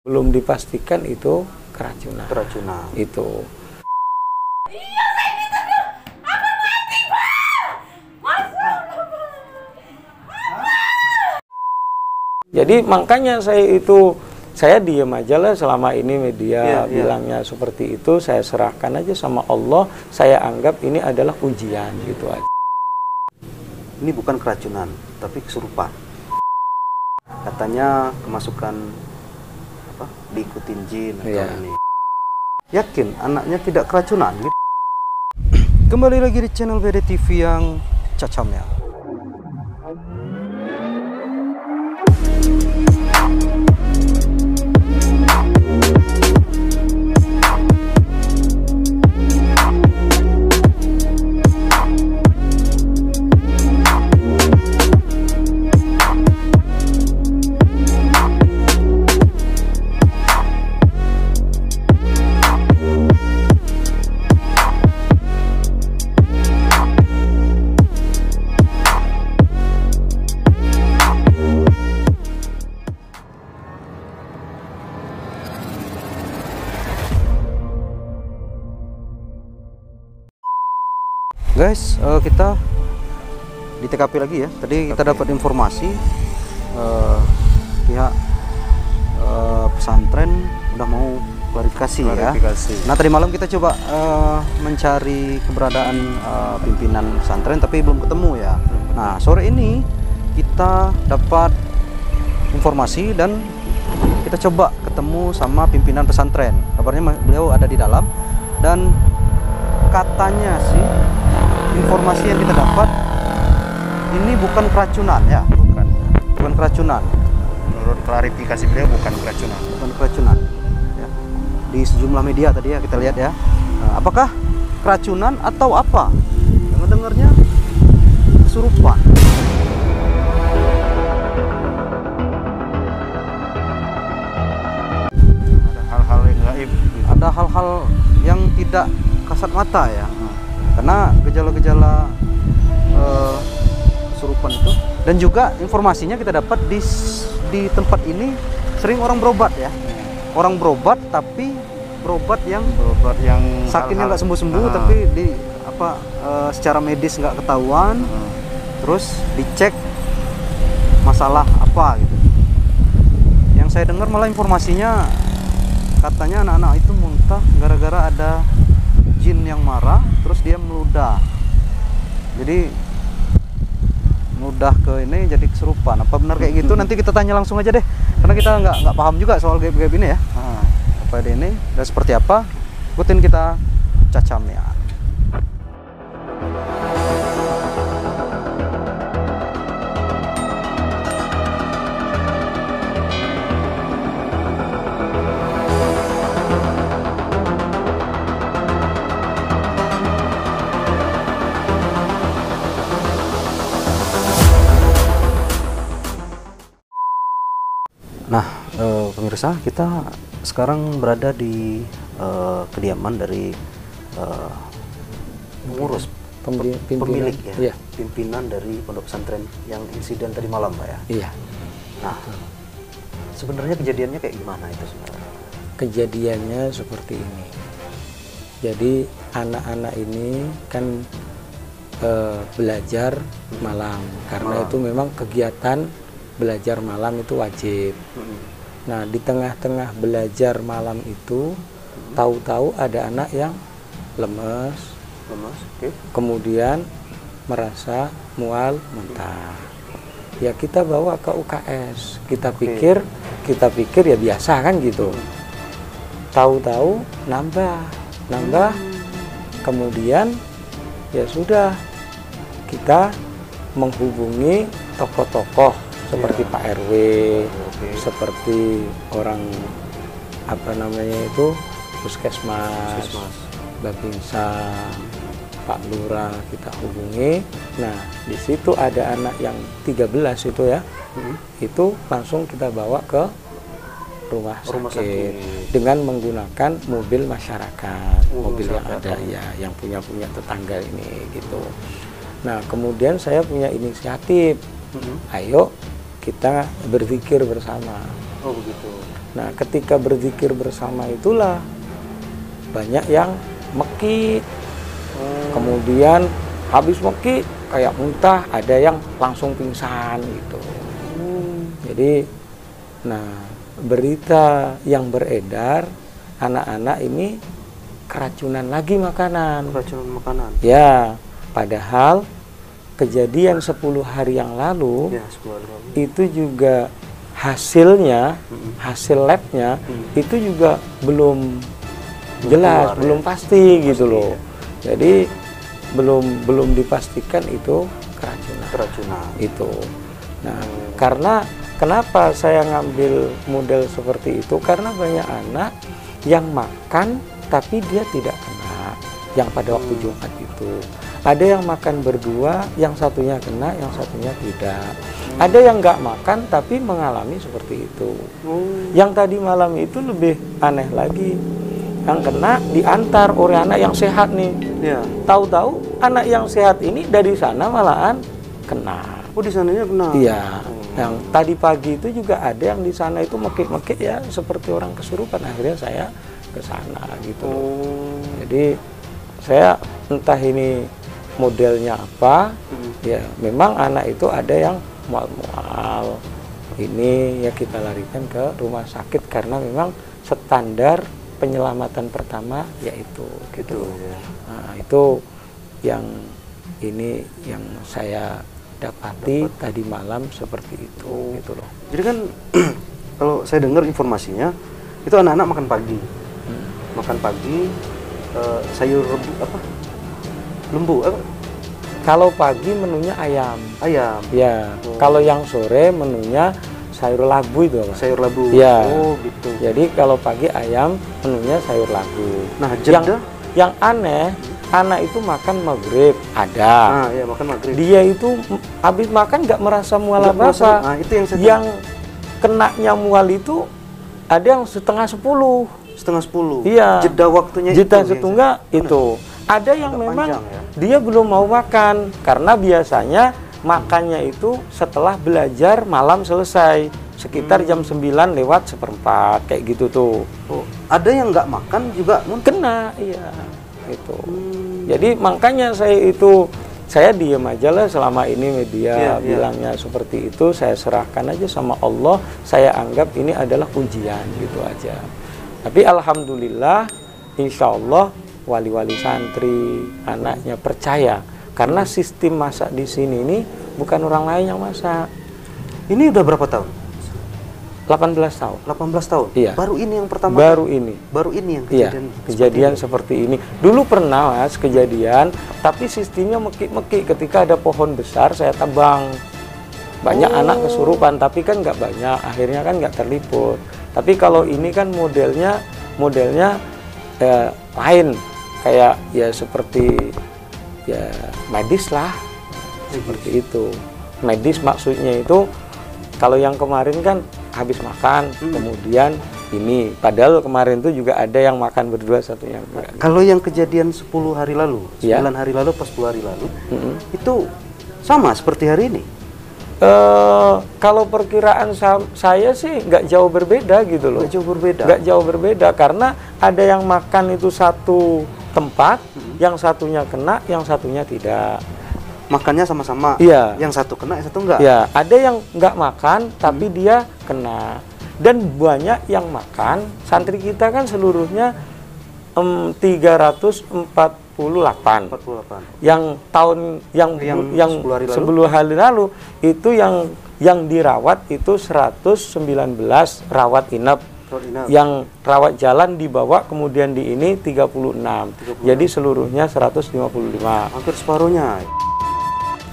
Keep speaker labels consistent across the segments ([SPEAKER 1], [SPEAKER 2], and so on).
[SPEAKER 1] Belum dipastikan itu keracunan.
[SPEAKER 2] Keracunan.
[SPEAKER 1] Itu.
[SPEAKER 3] Iya, saya gitu tuh. Apa mati, Pak? Masuk.
[SPEAKER 1] Jadi makanya saya diem aja lah selama ini media bilangnya seperti itu, saya serahkan aja sama Allah, saya anggap ini adalah ujian gitu aja.
[SPEAKER 2] Ini bukan keracunan, tapi kesurupan. Katanya kemasukan apa? Diikutin jin atau ini. Yakin anaknya tidak keracunan? Kembali lagi di channel BD TV yang cacamnya. Guys, kita di TKP lagi ya. Tadi kita dapat informasi pihak pesantren udah mau klarifikasi ya. Nah, tadi malam kita coba mencari keberadaan pimpinan pesantren tapi belum ketemu ya. Nah, sore ini kita dapat informasi dan kita coba ketemu sama pimpinan pesantren. Kabarnya beliau ada di dalam dan katanya sih informasi yang kita dapat ini bukan keracunan ya, bukan keracunan. Menurut klarifikasi beliau bukan keracunan ya. Di sejumlah media tadi ya kita lihat ya. Nah, apakah keracunan atau apa? Dengar-dengarnya kesurupan. Ada hal-hal yang gaib. Ada hal-hal yang tidak kasat mata ya. Karena gejala-gejala kesurupan itu, dan juga informasinya kita dapat di tempat ini sering orang berobat ya, orang berobat tapi berobat yang sakitnya nggak sembuh-sembuh, tapi di apa secara medis nggak ketahuan, terus dicek masalah apa gitu. Yang saya dengar malah informasinya katanya anak-anak itu muntah gara-gara ada jin yang marah, terus dia meludah. Jadi mudah ke ini jadi kesurupan. Apa benar kayak gitu? Nanti kita tanya langsung aja deh, karena kita nggak paham juga soal gaib-gaib ini ya. Apa ini dan seperti apa? Ikutin kita cacamnya. Nah, pemirsa, kita sekarang berada di kediaman dari pengurus, pemilik ya, pimpinan dari pondok pesantren yang insiden tadi malam, Pak ya. Iya. Nah, sebenarnya kejadiannya kayak gimana itu sebenarnya?
[SPEAKER 1] Kejadiannya seperti ini. Jadi anak-anak ini kan belajar malam, karena itu memang kegiatan belajar malam itu wajib. Nah, di tengah-tengah belajar malam itu tahu-tahu ada anak yang lemes, kemudian merasa mual, muntah. Ya kita bawa ke UKS. Kita pikir ya biasa kan gitu. Tahu-tahu nambah. Kemudian ya sudah, kita menghubungi tokoh-tokoh seperti Pak RW, seperti orang apa namanya itu puskesmas, Babinsa, Pak Lurah, kita hubungi. Nah, di situ ada anak yang 13 itu ya, itu langsung kita bawa ke rumah sakit dengan menggunakan mobil masyarakat, mobil yang ada ya, yang punya tetangga ini gitu. Nah, kemudian saya punya inisiatif, ayo kita berpikir bersama.
[SPEAKER 2] Oh begitu.
[SPEAKER 1] Nah, ketika berzikir bersama itulah banyak yang meki, kemudian habis meki kayak muntah, ada yang langsung pingsan gitu. Jadi, nah berita yang beredar anak-anak ini keracunan lagi makanan.
[SPEAKER 2] Keracunan makanan.
[SPEAKER 1] Ya, padahal kejadian 10 hari yang lalu,
[SPEAKER 2] Ya, 10 hari lalu.
[SPEAKER 1] itu juga hasilnya, hasil labnya itu juga belum jelas,
[SPEAKER 2] keluar,
[SPEAKER 1] belum
[SPEAKER 2] ya.
[SPEAKER 1] pasti gitu loh.
[SPEAKER 2] Ya.
[SPEAKER 1] Jadi belum dipastikan itu keracunan.
[SPEAKER 2] Keracunan.
[SPEAKER 1] Itu. Nah, karena kenapa saya ngambil model seperti itu? Karena banyak anak yang makan tapi dia tidak kena, yang pada waktu Jumat itu. Ada yang makan berdua, yang satunya kena, yang satunya tidak. Ada yang nggak makan tapi mengalami seperti itu. Yang tadi malam itu lebih aneh lagi. Yang kena diantar oleh anak yang sehat nih.
[SPEAKER 2] Ya.
[SPEAKER 1] Tahu-tahu anak yang sehat ini dari sana malahan kena.
[SPEAKER 2] Oh, di sananya kena.
[SPEAKER 1] Iya. Yang tadi pagi itu juga ada yang di sana itu mekik-mekik ya seperti orang kesurupan. Akhirnya saya ke sana gitu. Jadi saya entah ini modelnya apa, ya memang anak itu ada yang mual-mual. Ini ya kita larikan ke rumah sakit karena memang standar penyelamatan pertama yaitu gitu.
[SPEAKER 2] Ya.
[SPEAKER 1] Nah, itu yang ini yang saya dapati tadi malam seperti itu gitu loh.
[SPEAKER 2] Jadi kan kalau saya dengar informasinya itu anak-anak makan pagi. Makan pagi sayur lembu apa?
[SPEAKER 1] Kalau pagi menunya ayam.
[SPEAKER 2] Ayam.
[SPEAKER 1] Ya. Kalau yang sore menunya sayur labu itu, Mas.
[SPEAKER 2] Sayur labu.
[SPEAKER 1] Ya.
[SPEAKER 2] Oh, gitu.
[SPEAKER 1] Jadi kalau pagi ayam, menunya sayur labu.
[SPEAKER 2] Nah, jeda
[SPEAKER 1] yang aneh, anak itu makan maghrib ada.
[SPEAKER 2] Nah, ya makan maghrib.
[SPEAKER 1] Dia itu habis makan nggak merasa mual
[SPEAKER 2] Nggak merasa.
[SPEAKER 1] apa-apa.
[SPEAKER 2] Nah, itu yang saya
[SPEAKER 1] Yang kenanya mual itu ada yang setengah 10.
[SPEAKER 2] setengah 10.
[SPEAKER 1] Iya.
[SPEAKER 2] Jeda waktunya
[SPEAKER 1] Jeda
[SPEAKER 2] itu.
[SPEAKER 1] setengah itu. Ada yang
[SPEAKER 2] Agak
[SPEAKER 1] memang
[SPEAKER 2] panjang, ya.
[SPEAKER 1] dia belum mau makan karena biasanya makannya itu setelah belajar malam selesai sekitar jam 9 lewat seperempat kayak gitu tuh.
[SPEAKER 2] Oh, ada yang nggak makan juga muntah.
[SPEAKER 1] Kena, iya itu. Jadi makanya saya diam aja lah selama ini media
[SPEAKER 2] Iya,
[SPEAKER 1] bilangnya seperti itu, saya serahkan aja sama Allah, saya anggap ini adalah ujian gitu aja. Tapi alhamdulillah insya Allah wali-wali santri anaknya percaya karena sistem masak di sini ini bukan orang lain yang masak.
[SPEAKER 2] Ini udah berapa tahun?
[SPEAKER 1] 18 tahun.
[SPEAKER 2] 18 tahun.
[SPEAKER 1] Iya.
[SPEAKER 2] Baru ini yang pertama.
[SPEAKER 1] Baru ini.
[SPEAKER 2] Baru ini yang
[SPEAKER 1] Iya,
[SPEAKER 2] kejadian.
[SPEAKER 1] kejadian seperti ini. Dulu pernah Mas kejadian, tapi sistemnya meki-meki. Ketika ada pohon besar, saya tebang. Banyak anak kesurupan, tapi kan nggak banyak. Akhirnya kan nggak terliput. Tapi kalau ini kan modelnya lain, kayak ya seperti ya medis lah, seperti itu. Medis maksudnya itu kalau yang kemarin kan habis makan, kemudian ini. Padahal kemarin tuh juga ada yang makan berdua, satunya enggak.
[SPEAKER 2] Kalau yang kejadian 10 hari lalu, 9
[SPEAKER 1] Ya.
[SPEAKER 2] hari lalu, pas 10 hari lalu, itu sama seperti hari ini?
[SPEAKER 1] Kalau perkiraan saya sih nggak jauh berbeda gitu loh.
[SPEAKER 2] Nggak jauh berbeda?
[SPEAKER 1] Nggak jauh berbeda, karena ada yang makan itu satu tempat, yang satunya kena, yang satunya tidak.
[SPEAKER 2] Makannya sama-sama?
[SPEAKER 1] Iya.
[SPEAKER 2] Yang satu kena, yang satu enggak?
[SPEAKER 1] Ya, ada yang nggak makan, tapi dia kena. Dan banyak yang makan, santri kita kan seluruhnya 348.
[SPEAKER 2] 48.
[SPEAKER 1] Yang tahun yang
[SPEAKER 2] 10 hari lalu?
[SPEAKER 1] 10 hari lalu itu yang dirawat itu 119 rawat inap. Yang rawat jalan dibawa kemudian di ini 36. Jadi seluruhnya 155.
[SPEAKER 2] Hampir separuhnya.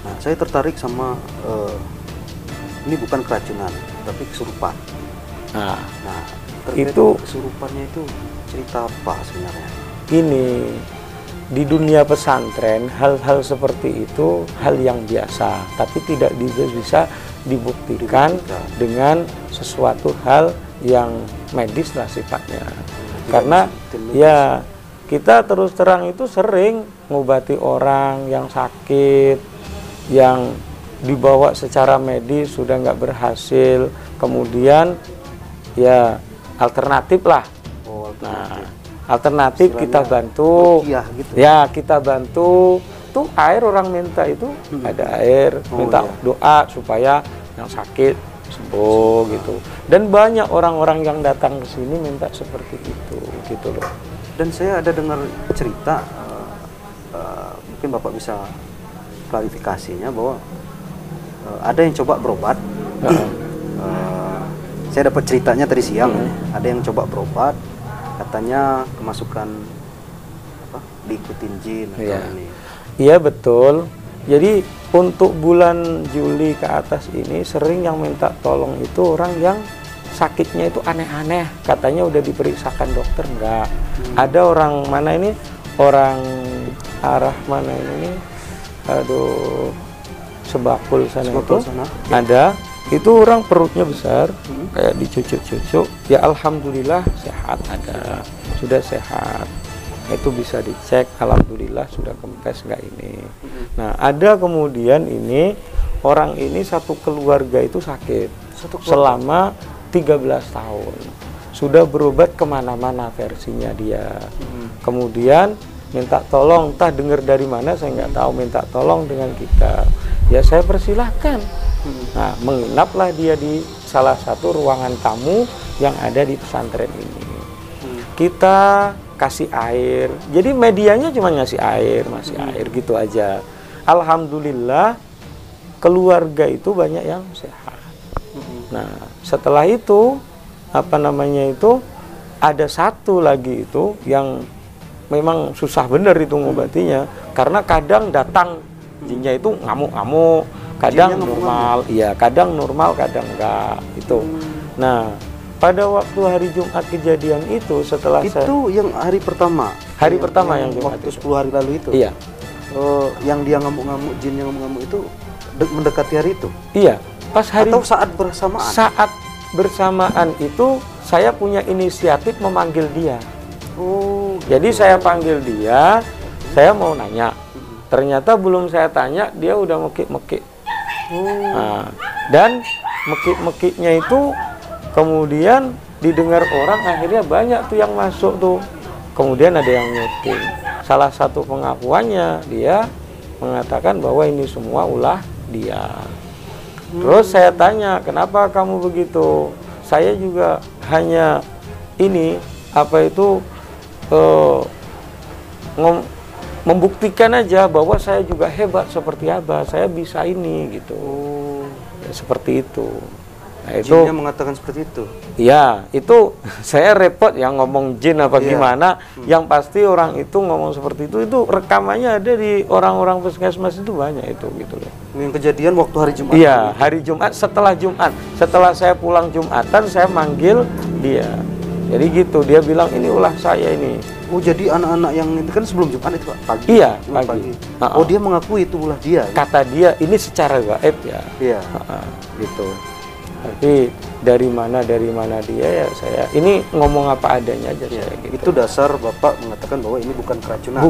[SPEAKER 2] Nah, saya tertarik sama ini bukan keracunan, tapi kesurupan.
[SPEAKER 1] Nah,
[SPEAKER 2] terkait
[SPEAKER 1] itu
[SPEAKER 2] kesurupannya itu cerita apa sebenarnya?
[SPEAKER 1] ini di dunia pesantren hal-hal seperti itu hal yang biasa, tapi tidak bisa dibuktikan dengan sesuatu hal yang medis lah sifatnya. Karena ya kita terus terang itu sering ngobati orang yang sakit, yang dibawa secara medis sudah nggak berhasil, kemudian ya alternatif lah.
[SPEAKER 2] Oh,
[SPEAKER 1] Nah, alternatif kita bantu.
[SPEAKER 2] ruqyah gitu.
[SPEAKER 1] Ya, kita bantu. Tuh air orang minta itu ada air, minta doa supaya yang sakit sembuh gitu. Dan banyak orang-orang yang datang ke sini minta seperti itu gitu loh.
[SPEAKER 2] Dan saya ada dengar cerita, mungkin Bapak bisa klarifikasinya bahwa ada yang coba berobat. Saya dapat ceritanya tadi siang, ada yang coba berobat, katanya kemasukan apa, diikutin jin atau ini.
[SPEAKER 1] Iya betul. Jadi untuk bulan Juli ke atas ini sering yang minta tolong itu orang yang sakitnya itu aneh-aneh. Katanya udah diperiksakan dokter, enggak. Ada orang mana ini? Orang arah mana ini? Aduh, Sebakul sana itu. Ada. Itu orang perutnya besar, kayak dicucuk-cucuk. Ya alhamdulillah sehat ada. Sudah sehat. Itu bisa dicek, alhamdulillah sudah kempes nggak ini. Nah, ada kemudian ini orang ini satu keluarga itu sakit selama 13 tahun. Sudah berobat kemana-mana versinya dia. Kemudian minta tolong, entah dengar dari mana saya nggak tahu, minta tolong dengan kita. Ya saya persilahkan. Nah, menginaplah dia di salah satu ruangan tamu yang ada di pesantren ini. Kita kasih air, jadi medianya cuma ngasih air, masih air gitu aja. Alhamdulillah keluarga itu banyak yang sehat. Nah setelah itu apa namanya itu ada satu lagi itu yang memang susah bener itu ngobatinya, karena kadang datang jinnya itu ngamuk-ngamuk, kadang normal, iya kadang normal kadang enggak itu. Nah pada waktu hari Jumat kejadian itu setelah
[SPEAKER 2] itu yang hari pertama
[SPEAKER 1] yang Jumat
[SPEAKER 2] waktu
[SPEAKER 1] itu.
[SPEAKER 2] 10 hari lalu itu.
[SPEAKER 1] Iya.
[SPEAKER 2] Yang dia ngamuk-ngamuk, jin yang ngamuk-ngamuk itu mendekati hari itu.
[SPEAKER 1] Iya, pas hari
[SPEAKER 2] atau saat bersamaan.
[SPEAKER 1] Saat bersamaan itu saya punya inisiatif memanggil dia.
[SPEAKER 2] Oh.
[SPEAKER 1] Jadi saya panggil dia, saya mau nanya. Ternyata belum saya tanya dia udah mekik-mekik. Nah, dan mekik-mekiknya itu kemudian didengar orang, akhirnya banyak tuh yang masuk tuh. Kemudian ada yang nyuting. Salah satu pengakuannya dia mengatakan bahwa ini semua ulah dia. Terus saya tanya, kenapa kamu begitu? Saya juga hanya ini apa itu membuktikan aja bahwa saya juga hebat seperti apa, saya bisa ini gitu. Ya, seperti itu. Nah, itu
[SPEAKER 2] jinnya mengatakan seperti itu.
[SPEAKER 1] Ya, itu saya repot yang ngomong jin apa gimana. Yang pasti orang itu ngomong seperti itu rekamannya ada di orang-orang puskesmas itu banyak itu gitu loh.
[SPEAKER 2] Yang kejadian waktu hari Jumat.
[SPEAKER 1] Iya, hari Jumat, setelah saya pulang Jumatan saya manggil dia. Jadi gitu, dia bilang ini ulah saya ini.
[SPEAKER 2] Oh, jadi anak-anak yang itu kan sebelum Jumat itu Pak, pagi.
[SPEAKER 1] Iya, pagi.
[SPEAKER 2] Oh, dia mengakui itu ulah dia.
[SPEAKER 1] Kata dia ini secara gaib ya.
[SPEAKER 2] Iya.
[SPEAKER 1] Gitu. Tapi dari mana dia ya saya ini ngomong apa adanya aja saya gitu.
[SPEAKER 2] Itu dasar Bapak mengatakan bahwa ini bukan keracunan.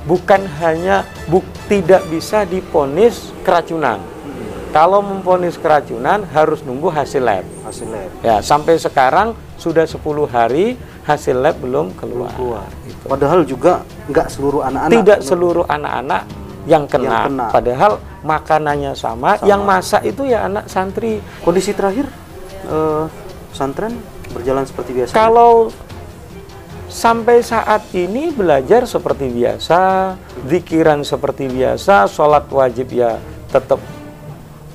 [SPEAKER 1] Bukan hanya tidak bisa diponis keracunan. Kalau memponis keracunan harus nunggu hasil lab. Ya, sampai sekarang sudah 10 hari hasil lab belum keluar.
[SPEAKER 2] Gitu. Padahal juga nggak seluruh anak-anak.
[SPEAKER 1] Tidak seluruh anak-anak yang kena. Padahal makanannya sama. Yang masak itu ya anak santri.
[SPEAKER 2] Kondisi terakhir pesantren berjalan seperti biasa.
[SPEAKER 1] Kalau sampai saat ini belajar seperti biasa, zikiran seperti biasa, sholat wajib ya tetap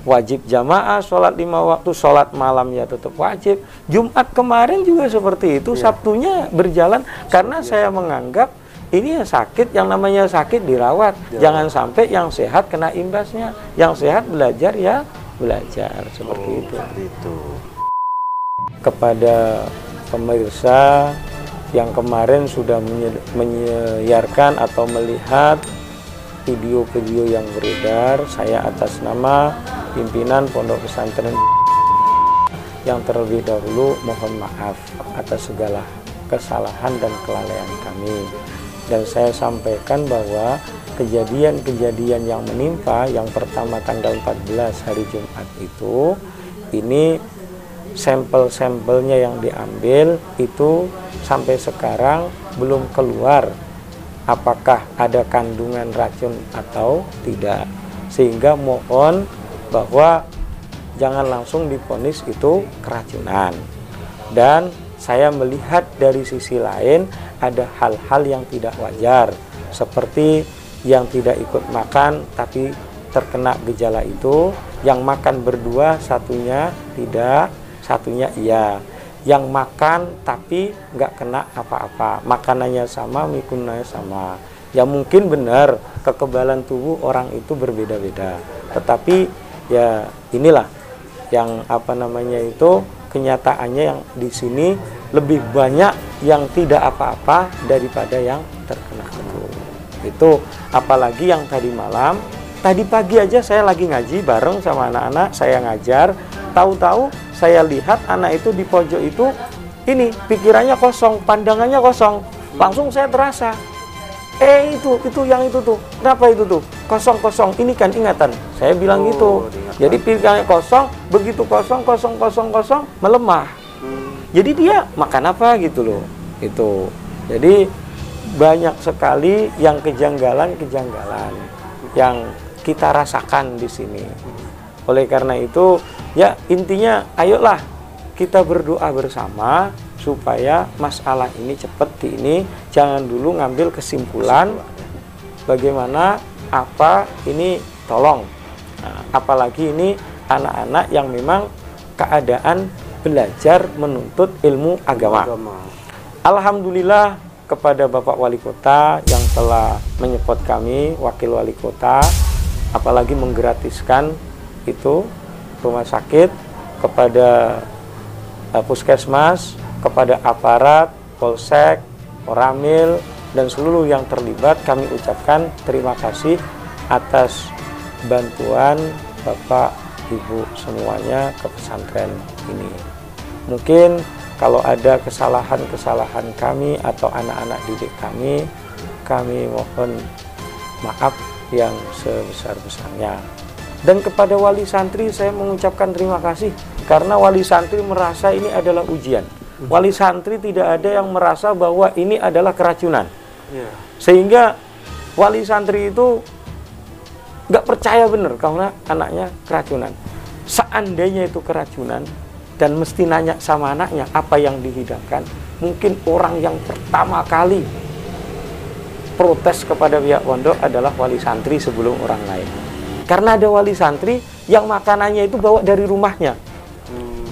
[SPEAKER 1] wajib jamaah, sholat 5 waktu, sholat malam ya tetap wajib. Jumat kemarin juga seperti itu, Sabtunya berjalan karena saya menganggap ini ya sakit, yang namanya sakit dirawat. Jangan sampai yang sehat kena imbasnya. Yang sehat belajar ya belajar seperti itu. Kepada pemirsa yang kemarin sudah menyiarkan atau melihat video-video yang beredar, saya atas nama pimpinan Pondok Pesantren yang terlebih dahulu mohon maaf atas segala kesalahan dan kelalaian kami. Dan saya sampaikan bahwa kejadian-kejadian yang menimpa yang pertama tanggal 14 hari Jumat itu ini sampel-sampelnya yang diambil itu sampai sekarang belum keluar apakah ada kandungan racun atau tidak, sehingga mohon bahwa jangan langsung divonis itu keracunan. Dan saya melihat dari sisi lain ada hal-hal yang tidak wajar, seperti yang tidak ikut makan tapi terkena gejala itu, yang makan berdua satunya tidak, satunya iya, yang makan tapi nggak kena apa-apa, makanannya sama, mikunannya sama. Ya mungkin benar kekebalan tubuh orang itu berbeda-beda, tetapi ya inilah yang itu kenyataannya yang di sini lebih banyak yang tidak apa-apa daripada yang terkena itu. Apalagi yang tadi malam, tadi pagi aja saya lagi ngaji bareng sama anak-anak, saya ngajar, tahu-tahu saya lihat anak itu di pojok itu, ini pikirannya kosong, pandangannya kosong, langsung saya terasa, itu yang itu tuh, kenapa itu tuh, kosong, ini kan ingatan, saya bilang gitu, jadi pikirannya kosong, begitu kosong, melemah, jadi dia makan apa gitu loh, itu, jadi banyak sekali yang kejanggalan yang kita rasakan di sini. Oleh karena itu, ya intinya ayolah kita berdoa bersama supaya masalah ini cepat ini, jangan dulu ngambil kesimpulan bagaimana apa ini tolong. Nah, apalagi ini anak-anak yang memang keadaan belajar menuntut ilmu agama. Alhamdulillah kepada Bapak Wali Kota yang telah menyepot kami, Wakil Wali Kota, apalagi menggratiskan itu rumah sakit, kepada puskesmas, kepada aparat, polsek, Koramil, dan seluruh yang terlibat, kami ucapkan terima kasih atas bantuan Bapak Ibu semuanya ke pesantren ini. Mungkin kalau ada kesalahan-kesalahan kami atau anak-anak didik kami mohon maaf yang sebesar-besarnya. Dan kepada wali santri saya mengucapkan terima kasih, karena wali santri merasa ini adalah ujian. Wali santri tidak ada yang merasa bahwa ini adalah keracunan. Sehingga wali santri itu nggak percaya benar karena anaknya keracunan. Seandainya itu keracunan, dan mesti nanya sama anaknya apa yang dihidangkan, mungkin orang yang pertama kali protes kepada pihak pondok adalah wali santri sebelum orang lain. Karena ada wali santri yang makanannya itu bawa dari rumahnya.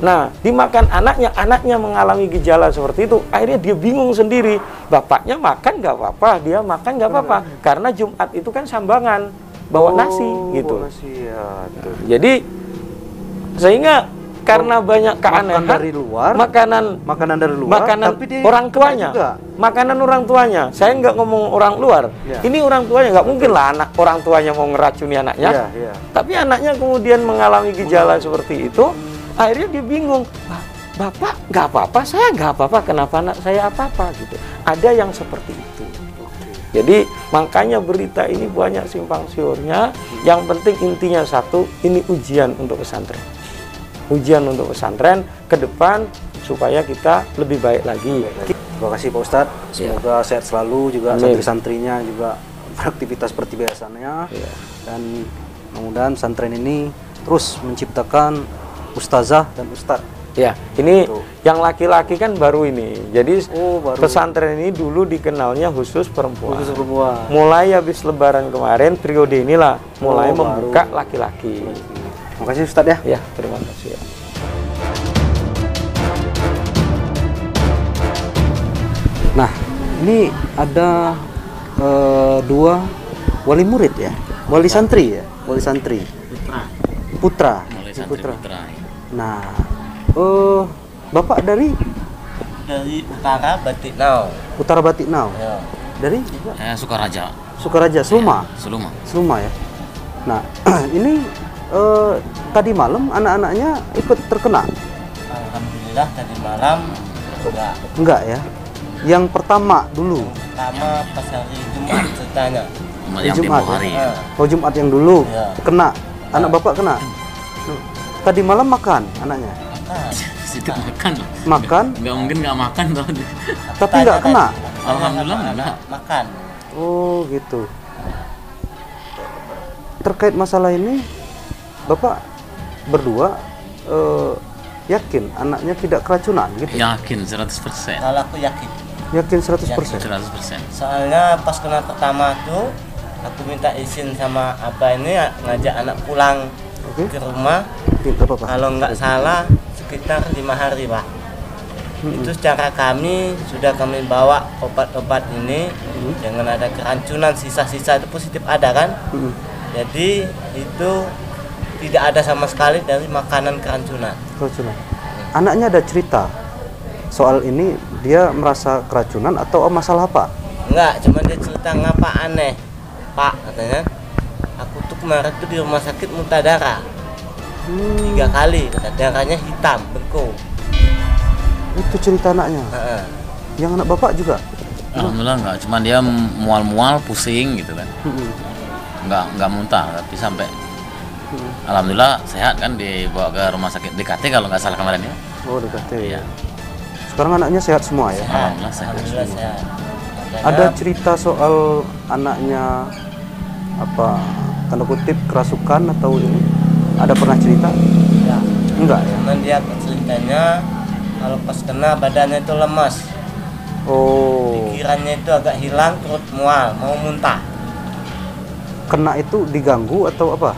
[SPEAKER 1] Nah, dimakan anaknya mengalami gejala seperti itu, akhirnya dia bingung sendiri. Bapaknya makan nggak apa-apa, dia makan nggak apa-apa, karena Jumat itu kan sambangan, bawa nasi gitu.
[SPEAKER 2] Nasi, ya,
[SPEAKER 1] jadi sehingga karena banyak keanehan
[SPEAKER 2] dari luar, makanan dari luar, tapi dia
[SPEAKER 1] orang tuanya juga. Makanan orang tuanya, saya nggak ngomong orang luar, ini orang tuanya, nggak mungkin lah anak orang tuanya mau ngeracuni anaknya, tapi anaknya kemudian mengalami gejala seperti itu, akhirnya dia bingung, bapak nggak apa-apa, saya nggak apa-apa, kenapa anak saya apa-apa gitu, ada yang seperti itu. Jadi makanya berita ini banyak simpang siurnya, yang penting intinya satu, ini ujian untuk pesantren. Ujian untuk pesantren ke depan supaya kita lebih baik lagi.
[SPEAKER 2] Terima kasih Pak Ustadz, semoga sehat selalu juga, santri-santrinya juga beraktivitas seperti biasanya, dan mudah-mudahan pesantren ini terus menciptakan ustazah dan ustadz.
[SPEAKER 1] Ya, ini yang laki-laki kan baru ini. Jadi pesantren ini dulu dikenalnya khusus perempuan. Mulai habis Lebaran kemarin, periode inilah mulai membuka laki-laki.
[SPEAKER 2] Terima kasih Ustadz ya.
[SPEAKER 1] Ya, terima kasih ya.
[SPEAKER 2] Nah, ini ada dua wali murid ya, wali santri ya, wali santri. Putra. Putra. Nah, Bapak dari
[SPEAKER 4] Utara Batiknau.
[SPEAKER 2] Utara Batiknau.
[SPEAKER 4] Ya.
[SPEAKER 2] Dari
[SPEAKER 4] Sukaraja.
[SPEAKER 2] Sukaraja, Seluma. Seluma ya. Nah, ini tadi malam anak-anaknya ikut terkena?
[SPEAKER 4] Alhamdulillah tadi malam
[SPEAKER 2] enggak ya. Yang pertama dulu.
[SPEAKER 4] Pertama pas hari Jumat ceritanya.
[SPEAKER 2] Jumat hari. Ya? Oh, Jumat yang dulu kena. Anak Bapak kena. Tadi malam makan anaknya.
[SPEAKER 4] Makan.
[SPEAKER 5] positif makan loh.
[SPEAKER 2] Makan?
[SPEAKER 5] Nggak mungkin nggak makan toh.
[SPEAKER 2] Tapi nggak kena?
[SPEAKER 5] Alhamdulillah enggak.
[SPEAKER 4] Makan.
[SPEAKER 2] Oh gitu. Terkait masalah ini, Bapak berdua yakin anaknya tidak keracunan gitu?
[SPEAKER 5] Yakin 100%.
[SPEAKER 4] Kalau aku yakin.
[SPEAKER 2] Yakin 100%?
[SPEAKER 5] 100%.
[SPEAKER 4] Soalnya pas kena pertama tuh aku minta izin sama abah ini ngajak anak pulang
[SPEAKER 2] Oke.
[SPEAKER 4] ke rumah.
[SPEAKER 2] Tidak apa-apa.
[SPEAKER 4] Kalau nggak salah sekitar 5 hari Pak. Itu secara kami sudah kami bawa obat-obat ini dengan ada keracunan sisa-sisa itu positif ada kan. Jadi itu tidak ada sama sekali dari makanan keracunan.
[SPEAKER 2] Keracunan. Anaknya ada cerita soal ini, dia merasa keracunan atau masalah apa?
[SPEAKER 4] Enggak, cuma dia cerita ngapa aneh Pak katanya. Aku tuh kemarin tuh di rumah sakit muntah darah 3 kali, kata darahnya hitam bengkok.
[SPEAKER 2] Itu cerita anaknya. Yang anak Bapak juga?
[SPEAKER 5] Alhamdulillah enggak, cuma dia mual-mual, pusing gitu kan. Enggak muntah, tapi sampai alhamdulillah sehat kan, dibawa ke rumah sakit DKT kalau nggak salah kemarin ya.
[SPEAKER 2] Oh, DKT.
[SPEAKER 5] Iya.
[SPEAKER 2] Sekarang anaknya sehat semua ya?
[SPEAKER 5] Alhamdulillah sehat.
[SPEAKER 4] Alhamdulillah sehat.
[SPEAKER 2] Ada cerita soal anaknya apa, tanda kutip kerasukan atau ini? Ada pernah cerita?
[SPEAKER 4] Ya.
[SPEAKER 2] Enggak ya?
[SPEAKER 4] Cuman dia ceritanya kalau pas kena badannya itu lemas,
[SPEAKER 2] Oh,
[SPEAKER 4] pikirannya itu agak hilang, perut mual, mau muntah.
[SPEAKER 2] kena itu diganggu atau apa?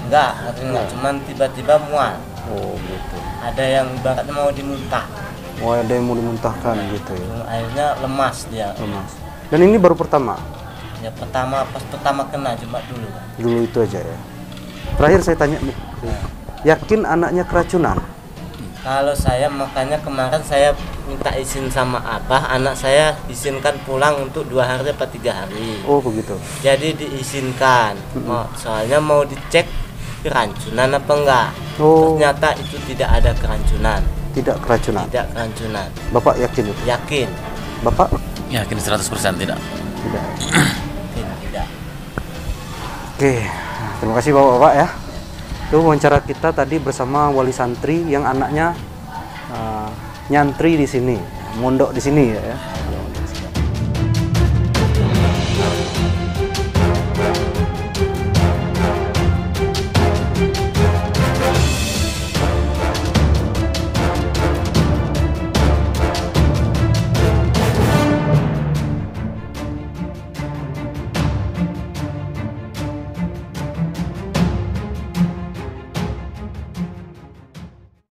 [SPEAKER 4] Enggak, artinya cuman tiba-tiba mual.
[SPEAKER 2] Oh gitu.
[SPEAKER 4] Ada yang ibaratnya mau dimuntah.
[SPEAKER 2] Oh, ada yang mau dimuntahkan gitu ya?
[SPEAKER 4] Akhirnya lemas dia.
[SPEAKER 2] Lemas. Dan ini baru pertama?
[SPEAKER 4] Ya pas pertama kena cuma dulu kan.
[SPEAKER 2] Dulu itu aja ya? Terakhir saya tanya, yakin anaknya keracunan?
[SPEAKER 4] Kalau saya makanya kemarin saya minta izin sama abah, anak saya izinkan pulang untuk 2 hari atau 3 hari.
[SPEAKER 2] Oh begitu.
[SPEAKER 4] Jadi diizinkan, soalnya mau dicek keracunan apa enggak.
[SPEAKER 2] Oh.
[SPEAKER 4] Ternyata itu tidak ada keracunan.
[SPEAKER 2] Tidak keracunan?
[SPEAKER 4] Tidak keracunan.
[SPEAKER 2] Bapak yakin itu?
[SPEAKER 4] Yakin.
[SPEAKER 2] Bapak?
[SPEAKER 5] Yakin 100% tidak.
[SPEAKER 2] Tidak.
[SPEAKER 4] Yakin tidak.
[SPEAKER 2] Oke, terima kasih Bapak-Bapak ya. Itu wawancara kita tadi bersama wali santri yang anaknya nyantri di sini, mondok di sini ya.